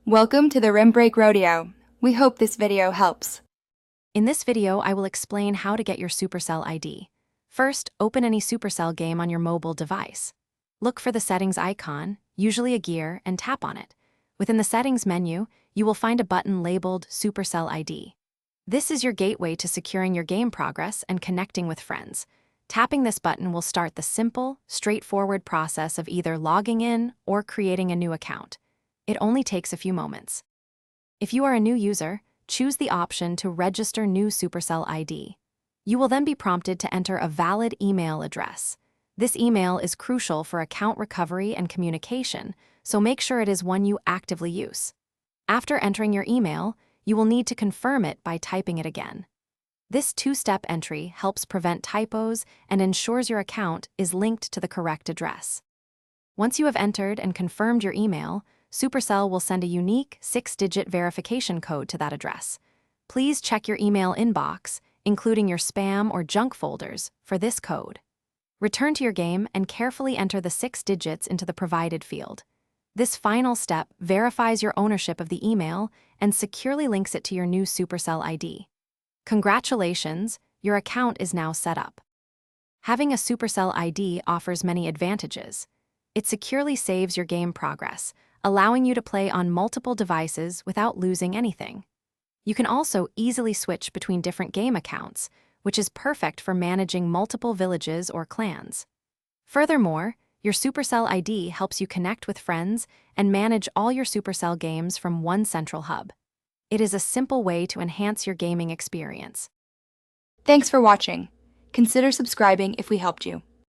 Welcome to the Rim Break Rodeo. We hope this video helps. In this video, I will explain how to get your Supercell ID. First, open any Supercell game on your mobile device. Look for the settings icon, usually a gear, and tap on it. Within the settings menu, you will find a button labeled Supercell ID. This is your gateway to securing your game progress and connecting with friends. Tapping this button will start the simple, straightforward process of either logging in or creating a new account. It only takes a few moments. If you are a new user, choose the option to register new Supercell ID. You will then be prompted to enter a valid email address. This email is crucial for account recovery and communication, so make sure it is one you actively use. After entering your email, you will need to confirm it by typing it again. This two-step entry helps prevent typos and ensures your account is linked to the correct address. Once you have entered and confirmed your email, Supercell will send a unique 6-digit verification code to that address. Please check your email inbox, including your spam or junk folders, for this code. Return to your game and carefully enter the 6 digits into the provided field. This final step verifies your ownership of the email and securely links it to your new Supercell ID. Congratulations, your account is now set up. Having a Supercell ID offers many advantages. It securely saves your game progress, allowing you to play on multiple devices without losing anything. You can also easily switch between different game accounts, which is perfect for managing multiple villages or clans. Furthermore, your Supercell ID helps you connect with friends and manage all your Supercell games from one central hub. It is a simple way to enhance your gaming experience. Thanks for watching. Consider subscribing if we helped you.